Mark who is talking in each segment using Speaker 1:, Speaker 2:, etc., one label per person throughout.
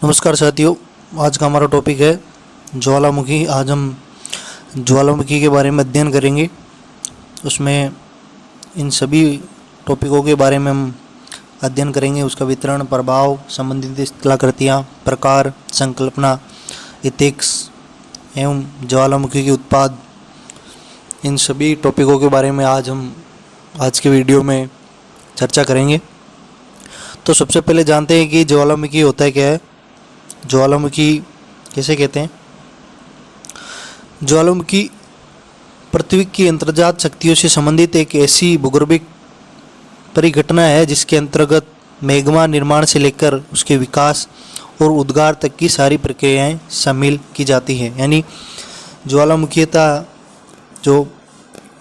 Speaker 1: नमस्कार साथियों, आज का हमारा टॉपिक है ज्वालामुखी। आज हम ज्वालामुखी के बारे में अध्ययन करेंगे। उसमें इन सभी टॉपिकों के बारे में हम अध्ययन करेंगे। उसका वितरण, प्रभाव, संबंधित स्थलाकृतियाँ, प्रकार, संकल्पना, इथिक्स एवं ज्वालामुखी के उत्पाद, इन सभी टॉपिकों के बारे में आज के वीडियो में चर्चा करेंगे। तो सबसे पहले जानते हैं कि ज्वालामुखी होता है क्या है। ज्वालामुखी किसे कहते हैं? ज्वालामुखी पृथ्वी की अंतर्जात शक्तियों से संबंधित एक ऐसी भूगर्भिक परिघटना है जिसके अंतर्गत मैग्मा निर्माण से लेकर उसके विकास और उद्गार तक की सारी प्रक्रियाएं शामिल की जाती हैं। यानी ज्वालामुखीता जो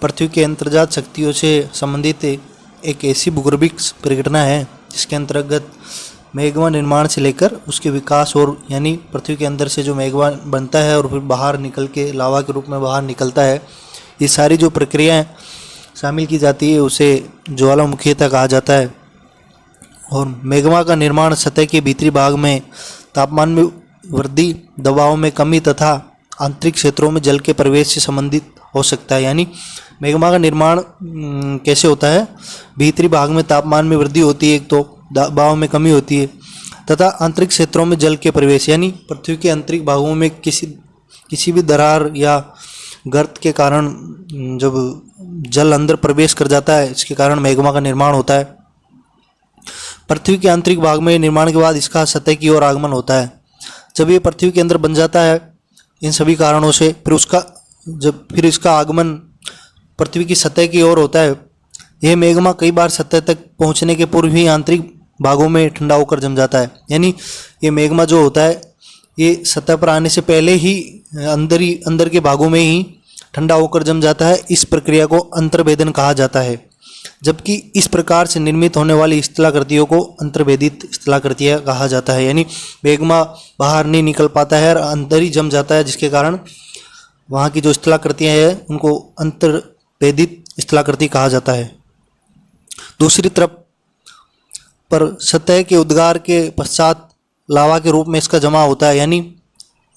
Speaker 1: पृथ्वी के अंतर्जात शक्तियों से संबंधित एक ऐसी भूगर्भिक परिघटना है जिसके अंतर्गत मैग्मा निर्माण से लेकर उसके विकास और यानी पृथ्वी के अंदर से जो मैग्मा बनता है और फिर बाहर निकल के लावा के रूप में बाहर निकलता है, ये सारी जो प्रक्रियाएं शामिल की जाती है उसे ज्वालामुखीता कहा जाता है। और मैग्मा का निर्माण सतह के भीतरी भाग में तापमान में वृद्धि, दबाव में कमी तथा आंतरिक क्षेत्रों में जल के प्रवेश से संबंधित हो सकता है। यानी मैग्मा का निर्माण कैसे होता है? भीतरी भाग में तापमान में वृद्धि होती है, एक तो दबाव में कमी होती है तथा आंतरिक क्षेत्रों में जल के प्रवेश, यानी पृथ्वी के आंतरिक भागों में किसी भी दरार या गर्त के कारण जब जल अंदर प्रवेश कर जाता है, इसके कारण मैग्मा का निर्माण होता है। पृथ्वी के आंतरिक भाग में निर्माण के बाद इसका सतह की ओर आगमन होता है। जब ये पृथ्वी के अंदर बन जाता है इन सभी कारणों से, फिर इसका आगमन पृथ्वी की सतह की ओर होता है। यह मैग्मा कई बार सतह तक पहुंचने के पूर्व ही आंतरिक भागों में ठंडा होकर जम जाता है। यानी ये मैग्मा जो होता है ये सतह पर आने से पहले ही अंदर के भागों में ही ठंडा होकर जम जाता है। इस प्रक्रिया को अंतर्भेदन कहा जाता है। जबकि इस प्रकार से निर्मित होने वाली स्थलाकृतियों को अंतर्भेदित स्थलाकृतियाँ कहा जाता है। यानी मैग्मा बाहर नहीं निकल पाता है और अंदर ही जम जाता है, जिसके कारण वहाँ की जो स्थलाकृतियाँ हैं उनको अंतर्भेदित स्थलाकृति कहा जाता है। दूसरी तरफ पर सतह के उद्गार के पश्चात लावा के रूप में इसका जमा होता है। यानी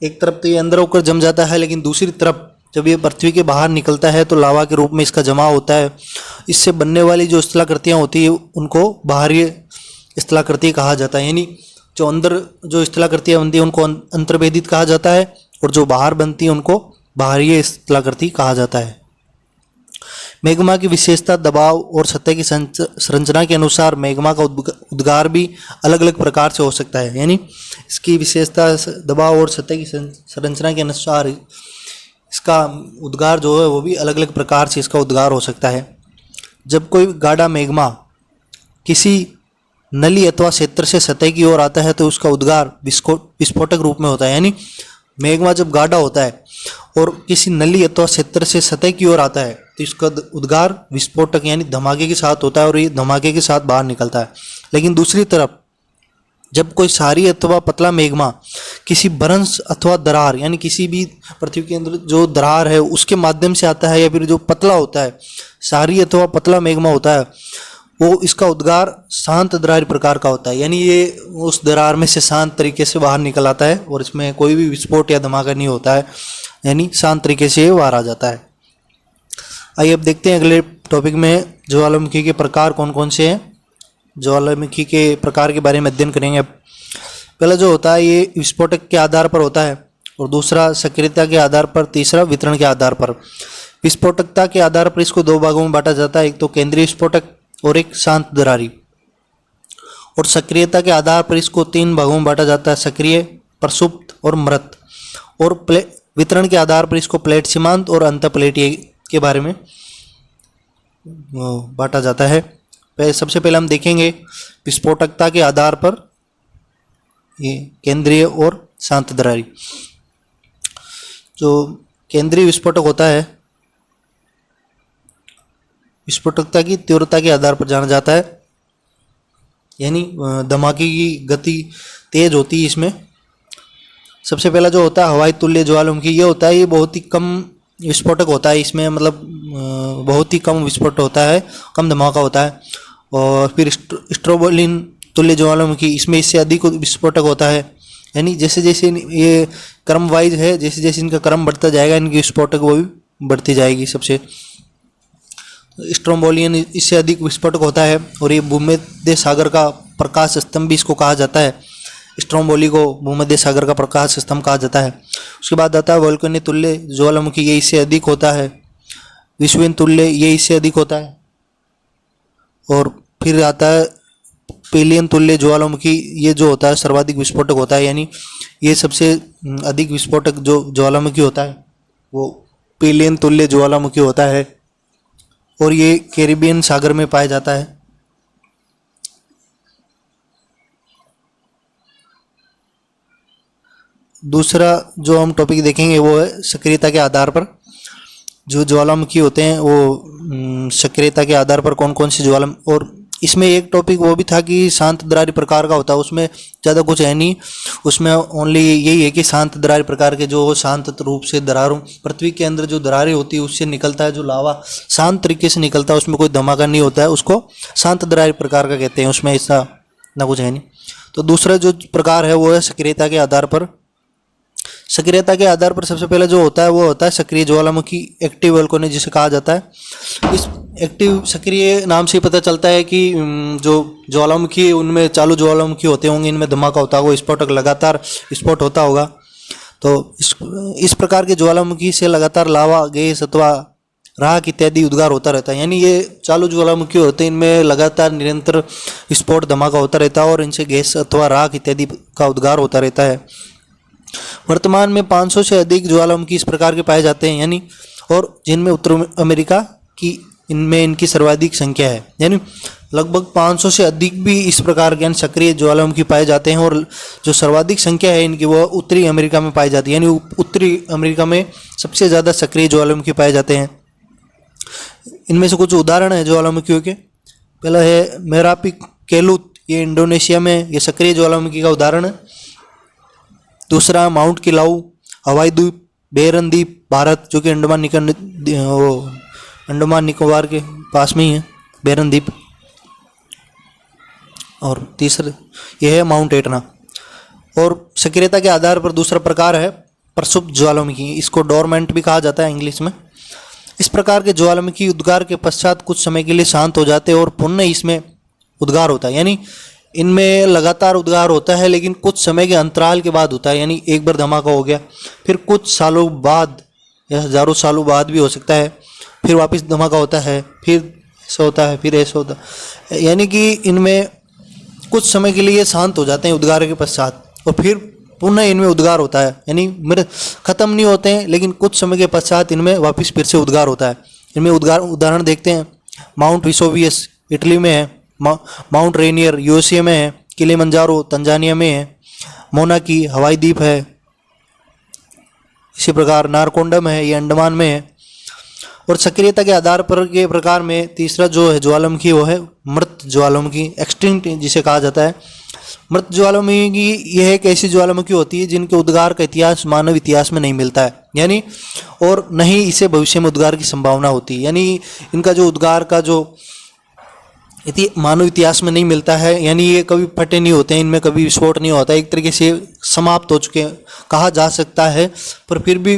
Speaker 1: एक तरफ तो ये अंदर होकर जम जाता है, लेकिन दूसरी तरफ जब ये पृथ्वी के बाहर निकलता है तो लावा के रूप में इसका जमा होता है। इससे बनने वाली जो स्थलाकृतियाँ होती है उनको बाहरी स्थलाकृति कहा जाता है। यानी जो अंदर जो स्थलाकृतियाँ बनती है उनको अंतर्भेदित कहा जाता है और जो बाहर बनती है उनको बाहरी स्थलाकृति कहा जाता है। मैग्मा की विशेषता, दबाव और सतह की संरचना के अनुसार मैग्मा का उद्गार भी अलग अलग प्रकार से हो सकता है। यानी इसकी विशेषता, दबाव और सतह की संरचना के अनुसार इसका उद्गार जो है वो भी अलग अलग प्रकार से इसका उद्गार हो सकता है। जब कोई गाढ़ा मैग्मा किसी नली अथवा क्षेत्र से सतह की ओर आता है तो उसका उद्गार विस्फोटक रूप में होता है। यानी मैग्मा जब गाढ़ा होता है और किसी नली अथवा क्षेत्र से सतह की ओर आता है तो इसका उद्गार विस्फोटक यानी धमाके के साथ होता है और ये धमाके के साथ बाहर निकलता है। लेकिन दूसरी तरफ जब कोई सारी अथवा पतला मैग्मा किसी भ्रंश अथवा दरार यानी किसी भी पृथ्वी के अंदर जो दरार है उसके माध्यम से आता है, या फिर जो पतला होता है, सारी अथवा पतला मैग्मा होता है, वो इसका उद्गार शांत दरार प्रकार का होता है। यानी ये उस दरार में से शांत तरीके से बाहर निकल आता है और इसमें कोई भी विस्फोट या धमाका नहीं होता है, यानी शांत तरीके से बाहर आ जाता है। आइए अब देखते हैं अगले टॉपिक में ज्वालामुखी के प्रकार कौन कौन से हैं। ज्वालामुखी के प्रकार के बारे में अध्ययन करेंगे। पहला जो होता है ये विस्फोटक के आधार पर होता है और दूसरा सक्रियता के आधार पर, तीसरा वितरण के आधार पर। विस्फोटकता के आधार पर इसको दो भागों में बांटा जाता है, एक तो केंद्रीय विस्फोटक और एक शांत दरारी। और सक्रियता के आधार पर इसको तीन भागों में बांटा जाता है, सक्रिय, प्रसुप्त और मृत। और वितरण के आधार पर इसको प्लेट सीमांत और अंतःप्लेटीय के बारे में बांटा जाता है। सबसे पहले हम देखेंगे विस्फोटकता के आधार पर ये केंद्रीय और शांत दरारी। जो केंद्रीय विस्फोटक होता है विस्फोटकता की तीव्रता के आधार पर जाना जाता है। यानी धमाके की गति तेज होती है इसमें। सबसे पहला जो होता है हवाई तुल्य ज्वालामुखी, ये होता है, ये बहुत ही कम विस्फोटक होता है। इसमें मतलब बहुत ही कम विस्फोट होता है, कम धमाका होता है। और फिर स्ट्रोबोलिन तुल्य ज्वालामुखी, इसमें इससे अधिक विस्फोटक होता है यानी जैसे जैसे ये क्रम वाइज है, जैसे जैसे इनका क्रम बढ़ता जाएगा इनकी विस्फोटक वो भी बढ़ती जाएगी। सबसे स्ट्रोम्बोलियन इससे अधिक विस्फोटक होता है और ये भूमध्य सागर का प्रकाश स्तंभ भी इसको कहा जाता है। स्ट्रोम्बोली को भूमध्य सागर का प्रकाश स्तंभ कहा जाता है। उसके बाद आता है वोल्केनिक तुल्य ज्वालामुखी, ये इससे अधिक होता है। विश्वेन तुल्य ये इससे अधिक होता है। और फिर आता है पेलियन तुल्य ज्वालामुखी, ये जो होता है सर्वाधिक विस्फोटक होता है, यानी ये सबसे अधिक विस्फोटक जो ज्वालामुखी होता है वो पेलियन तुल्य ज्वालामुखी होता है और ये कैरिबियन सागर में पाया जाता है। दूसरा जो हम टॉपिक देखेंगे वो है सक्रियता के आधार पर जो ज्वालामुखी होते हैं वो सक्रियता के आधार पर कौन कौन सी ज्वालामुखी, और इसमें एक टॉपिक वो भी था कि शांत दरारी प्रकार का होता है, उसमें ज़्यादा कुछ है नहीं, उसमें ओनली यही है कि शांत दरारी प्रकार के जो शांत रूप से दरारों पृथ्वी के अंदर जो दरारें होती है उससे निकलता है जो लावा शांत तरीके से निकलता है, उसमें कोई धमाका नहीं होता है, उसको शांत दरारी प्रकार का कहते हैं, उसमें ऐसा ना कुछ है नहीं। तो दूसरा जो प्रकार है वो है सक्रियता के आधार पर। सक्रियता के आधार पर सबसे पहले जो होता है वो होता है सक्रिय ज्वालामुखी, एक्टिव वोल्केनो जिसे कहा जाता है। इस एक्टिव सक्रिय नाम से पता चलता है कि जो ज्वालामुखी उनमें चालू ज्वालामुखी होते होंगे, इनमें धमाका होता होगा, विस्फोटक लगातार विस्फोट होता होगा। तो इस प्रकार के ज्वालामुखी से लगातार लावा, गैस अथवा राख इत्यादि उद्गार होता रहता है, यानी ये चालू ज्वालामुखी होते हैं, इनमें लगातार निरंतर विस्फोट धमाका होता रहता है और इनसे गैस अथवा राख इत्यादि का उद्गार होता रहता है। वर्तमान में 500 से अधिक ज्वालामुखी इस प्रकार के पाए जाते हैं, यानी और जिनमें उत्तर अमेरिका की इनमें इनकी सर्वाधिक संख्या है, यानी लगभग 500 से अधिक भी इस प्रकार के सक्रिय ज्वालामुखी पाए जाते हैं और जो सर्वाधिक संख्या है इनकी वो उत्तरी अमेरिका में पाई जाती है, यानी उत्तरी अमेरिका में सबसे ज़्यादा सक्रिय ज्वालामुखी पाए जाते हैं। इनमें से कुछ उदाहरण है ज्वालामुखियों के। पहला है मेरापी केलूत, ये इंडोनेशिया में ये सक्रिय ज्वालामुखी का उदाहरण है। दूसरा माउंट किलाऊ हवाई द्वीप, बेरन द्वीप भारत, जो कि अंडमान निकोबार के पास में ही है बेरन द्वीप। और तीसरा यह है माउंट एटना। और सक्रियता के आधार पर दूसरा प्रकार है प्रसुप्त ज्वालामुखी, इसको डोरमेंट भी कहा जाता है इंग्लिश में। इस प्रकार के ज्वालामुखी उद्गार के पश्चात कुछ समय के लिए शांत हो जाते हैं और पुनः इसमें उद्गार होता है, यानी इनमें लगातार उद्गार होता है लेकिन कुछ समय के अंतराल के बाद होता है, यानी एक बार धमाका हो गया फिर कुछ सालों बाद या हजारों सालों बाद भी हो सकता है, फिर वापस धमाका होता है, फिर ऐसा होता है, फिर ऐसा होता है, यानी कि इनमें कुछ समय के लिए शांत हो जाते हैं उद्गार के पश्चात और फिर पुनः इनमें उद्गार होता है, यानी मेरे खत्म नहीं होते हैं लेकिन कुछ समय के पश्चात इनमें वापस फिर से उद्गार होता है। इनमें उदाहरण देखते हैं। माउंट विसोवियस इटली में है, माउंट रेनियर यूएसए में है, किलिमंजारो तंजानिया में है, मोनाकी हवाई द्वीप है, इसी प्रकार नारकोंडम है, ये अंडमान में है। और सक्रियता के आधार पर के प्रकार में तीसरा जो है ज्वालामुखी वो है मृत ज्वालामुखी, एक्सटिंक्ट जिसे कहा जाता है। मृत ज्वालामुखी यह एक ऐसी ज्वालामुखी होती है जिनके उद्गार का इतिहास मानव इतिहास में नहीं मिलता है, यानी और न ही इसे भविष्य में उद्गार की संभावना होती है, यानी इनका जो उद्गार का जो मानव इतिहास में नहीं मिलता है, यानी ये कभी फटे नहीं होते हैं, इनमें कभी विस्फोट नहीं होता, एक तरीके से समाप्त हो चुके कहा जा सकता है, पर फिर भी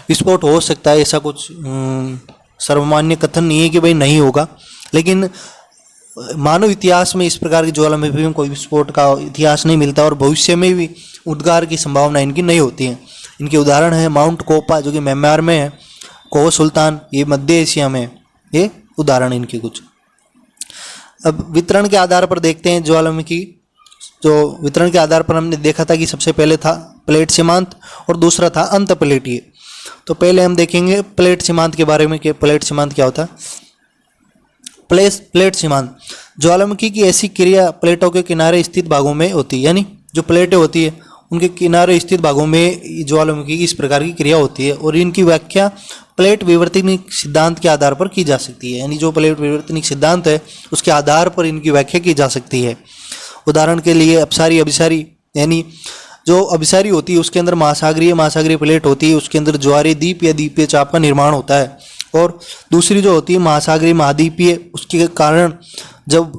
Speaker 1: विस्फोट हो सकता है, ऐसा कुछ सर्वमान्य कथन नहीं है कि भाई नहीं होगा। लेकिन मानव इतिहास में इस प्रकार की ज्वालामुखी में कोई विस्फोट का इतिहास नहीं मिलता और भविष्य में भी उद्गार की संभावना इनकी नहीं होती है। इनके उदाहरण है माउंट कोपा जो कि म्यांमार में है, कोह सुल्तान ये मध्य एशिया में है, ये उदाहरण इनके कुछ। अब वितरण के आधार पर देखते हैं ज्वालामुखी। जो वितरण के आधार पर हमने देखा था कि सबसे पहले था प्लेट सीमांत और दूसरा था अंत प्लेटीय। तो पहले हम देखेंगे प्लेट सीमांत के बारे में कि प्लेट सीमांत क्या होता है। प्लेट सीमांत ज्वालामुखी की ऐसी क्रिया प्लेटों के किनारे स्थित भागों में होती है, यानी जो प्लेटें होती है उनके किनारे स्थित भागों में ज्वालामुखी की इस प्रकार की क्रिया होती है और इनकी व्याख्या प्लेट विवर्तनिक सिद्धांत के आधार पर की जा सकती है, यानी जो प्लेट विवर्तनिक सिद्धांत है उसके आधार पर इनकी व्याख्या की जा सकती है। उदाहरण के लिए अपसारी अभिसारी, यानी जो अभिसारी होती है उसके अंदर महासागरीय प्लेट होती है, उसके अंदर ज्वारीय द्वीप या द्वीपीय चाप का निर्माण होता है। और दूसरी जो होती है महासागरीय महाद्वीपीय, उसके कारण जब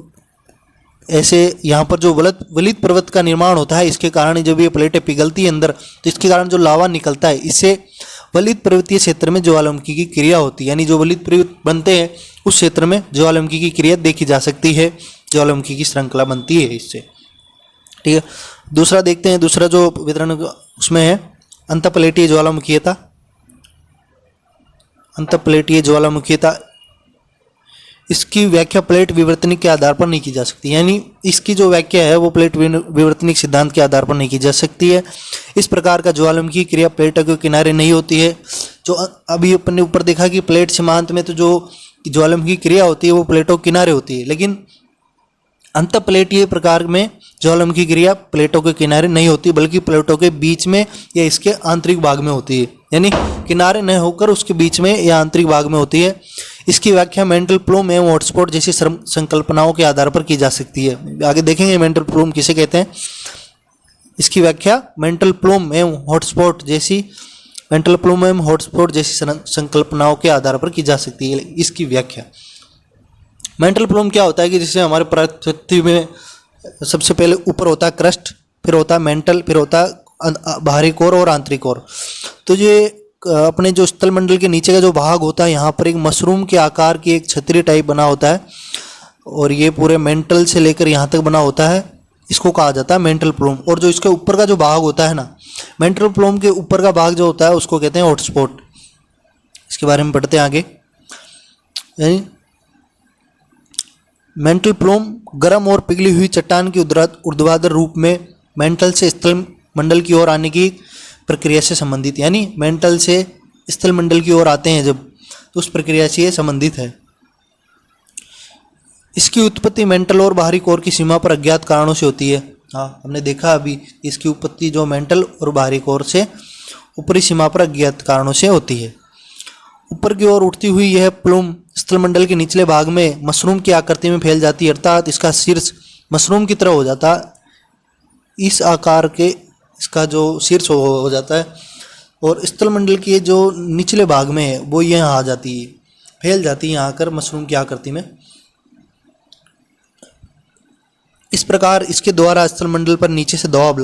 Speaker 1: ऐसे यहाँ पर जो वलित पर्वत का निर्माण होता है, इसके कारण जब ये प्लेटें पिघलती है अंदर, तो इसके कारण जो लावा निकलता है, इससे वलित पर्वतीय क्षेत्र में ज्वालामुखी की क्रिया होती है। यानी जो वलित पर्वत बनते हैं उस क्षेत्र में ज्वालामुखी की क्रिया देखी जा सकती है, ज्वालामुखी की श्रृंखला बनती है इससे। ठीक है, दूसरा देखते हैं, दूसरा जो वितरण उसमें है अंतःप्लेटीय ज्वालामुखीयता। अंतःप्लेटीय ज्वालामुखीयता, इसकी व्याख्या प्लेट विवर्तनिक के आधार पर नहीं की जा सकती। यानी इसकी जो व्याख्या है वो प्लेट विवर्तनिक सिद्धांत के आधार पर नहीं की जा सकती है। इस प्रकार का ज्वालामुखी क्रिया प्लेटों के किनारे नहीं होती है। जो अभी अपन ने ऊपर देखा कि प्लेट सीमांत में तो जो ज्वालामुखी क्रिया होती है वो प्लेटों के किनारे होती है, लेकिन अंतःप्लेटीय प्रकार में ज्वालामुखी क्रिया प्लेटों के किनारे नहीं होती, बल्कि प्लेटों के बीच में या इसके आंतरिक भाग में होती है। यानी किनारे न होकर उसके बीच में या आंतरिक भाग में होती है। इसकी व्याख्या मेंटल प्लूम एवं हॉटस्पॉट जैसी संकल्पनाओं के आधार पर की जा सकती है। आगे देखेंगे मेंटल प्लूम किसे कहते हैं। इसकी व्याख्या मेंटल प्लूम एवं हॉटस्पॉट जैसी संकल्पनाओं के आधार पर की जा सकती है। इसकी व्याख्या मेंटल प्लूम क्या होता है कि जिससे हमारे पृथ्वी में सबसे पहले ऊपर होता है क्रस्ट, फिर होता है मेंटल, फिर होता है बाहरी कोर और आंतरिक कोर। तो ये अपने जो स्थल मंडल के नीचे का जो भाग होता है, यहाँ पर एक मशरूम के आकार की एक छतरी टाइप बना होता है, और ये पूरे मेंटल से लेकर यहाँ तक बना होता है। इसको कहा जाता है मेंटल प्लूम। और जो इसके ऊपर का जो भाग होता है ना, मेंटल प्लूम के ऊपर का भाग जो होता है उसको कहते हैं हॉटस्पॉट। इसके बारे में पढ़ते हैं आगे। यानी मेंटल प्लूम गर्म और पिघली हुई चट्टान की ऊर्ध्वाधर रूप में मेंटल से स्थल मंडल की ओर आने की प्रक्रिया से संबंधित। यानी मेंटल से स्थल मंडल की ओर आते हैं जब, तो उस प्रक्रिया से ये संबंधित है। इसकी उत्पत्ति मेंटल और बाहरी कोर की सीमा पर अज्ञात कारणों से होती है। हाँ, हमने देखा अभी इसकी उत्पत्ति जो मेंटल और बाहरी कोर से ऊपरी सीमा पर अज्ञात कारणों से होती है। ऊपर की ओर उठती हुई यह प्लूम स्थल मंडल के निचले भाग में मशरूम की आकृति में फैल जाती है, अर्थात इसका शीर्ष मशरूम की तरह हो जाता है। इस आकार के इसका जो शीर्ष हो जाता है, और स्थल मंडल के जो निचले भाग में है वो यहाँ आ जाती है, फैल जाती है यहाँ आकर मशरूम की आकृति में। इस प्रकार इसके द्वारा स्थल मंडल पर नीचे से दबाव,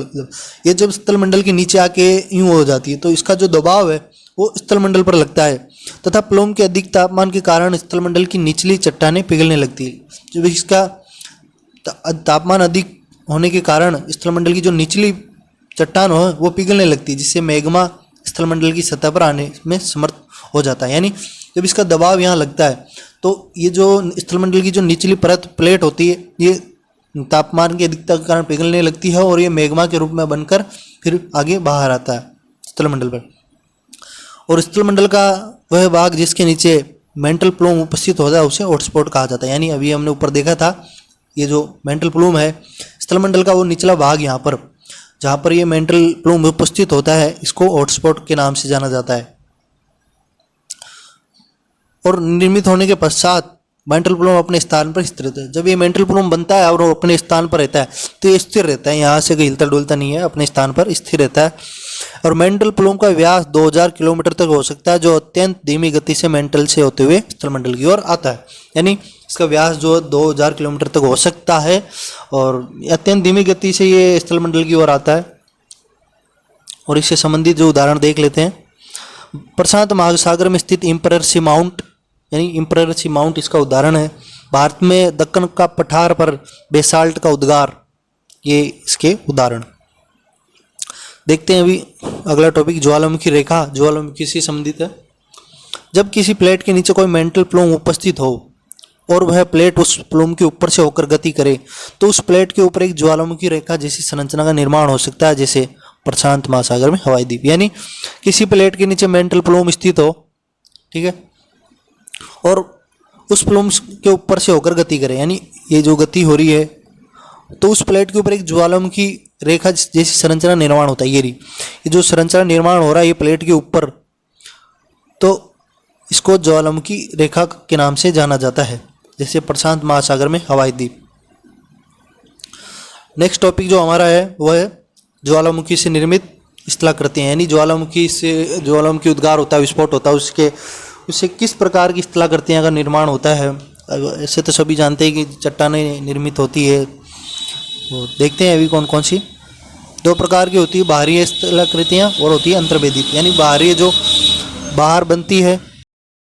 Speaker 1: ये जब स्थल मंडल के नीचे आके यूं हो जाती है तो इसका जो दबाव है वो स्थल मंडल पर लगता है, तथा प्लूम के अधिक तापमान के कारण स्थल मंडल की निचली चट्टानें पिघलने लगती है। जब इसका तापमान अधिक होने के कारण स्थल मंडल की जो निचली चट्टान हो वो पिघलने लगती है, जिससे मैग्मा स्थल मंडल की सतह पर आने में समर्थ हो जाता है। यानी जब इसका दबाव यहाँ लगता है तो ये जो स्थल मंडल की जो निचली परत प्लेट होती है ये तापमान की अधिकता के कारण पिघलने लगती है, और ये मैग्मा के रूप में बनकर फिर आगे बाहर आता है स्थल मंडल पर। और स्थल मंडल का वह भाग जिसके नीचे मेंटल प्लूम उपस्थित होता है उसे हॉटस्पॉट कहा जाता है। यानी अभी हमने ऊपर देखा था ये जो मेंटल प्लूम है स्थल मंडल का वो निचला भाग यहाँ पर जहाँ पर ये मेंटल प्लूम उपस्थित होता है, इसको हॉटस्पॉट के नाम से जाना जाता है। और निर्मित होने के पश्चात मेंटल प्लूम अपने स्थान पर स्थिर रहता है। जब ये मेंटल प्लूम बनता है और वो अपने स्थान पर रहता है तो ये स्थिर रहता है, यहाँ से कहीं हिलता डुलता नहीं है, अपने स्थान पर स्थिर रहता है। और मेंटल प्लूम का व्यास 2000 किलोमीटर तक हो सकता है, जो अत्यंत धीमी गति से मेंटल से होते हुए स्थल मंडल की ओर आता है। यानी इसका व्यास जो 2000 किलोमीटर तक हो सकता है, और अत्यंत धीमी गति से ये स्थल मंडल की ओर आता है। और इससे संबंधित जो उदाहरण देख लेते हैं। प्रशांत महासागर में स्थित एम्परर सी माउंट, यानी एम्परर सी माउंट इसका उदाहरण है। भारत में दक्कन का पठार पर बेसाल्ट का उद्गार, ये इसके उदाहरण। देखते हैं अभी अगला टॉपिक, ज्वालामुखी रेखा। ज्वालामुखी से संबंधित है। जब किसी प्लेट के नीचे कोई मेंटल प्लूम उपस्थित हो और वह प्लेट उस प्लूम के ऊपर से होकर गति करे तो उस प्लेट के ऊपर एक ज्वालामुखी रेखा जैसी संरचना का निर्माण हो सकता है, जैसे प्रशांत महासागर में हवाई द्वीप। यानी किसी प्लेट के नीचे मेंटल प्लूम स्थित हो, ठीक है, और उस प्लूम के ऊपर से होकर गति करे, यानी ये जो गति हो रही है तो उस प्लेट के ऊपर एक ज्वालामुखी रेखा जैसी संरचना निर्माण होता है। ये जो संरचना निर्माण हो रहा है ये प्लेट के ऊपर, तो इसको ज्वालामुखी रेखा के नाम से जाना जाता है, जैसे प्रशांत महासागर में हवाई द्वीप। नेक्स्ट टॉपिक जो हमारा है वह है ज्वालामुखी से निर्मित स्थलाकृतियाँ। यानी ज्वालामुखी से ज्वालामुखी उद्गार होता है, विस्फोट होता है, उससे किस प्रकार की स्थलाकृतियाँ का निर्माण होता है। ऐसे तो सभी जानते हैं कि चट्टानें निर्मित होती है, तो देखते हैं अभी कौन कौन सी। दो प्रकार की होती है, बाहरी स्थलाकृतियाँ और होती है अंतर्वेदित, यानी बाहरी जो बाहर बनती है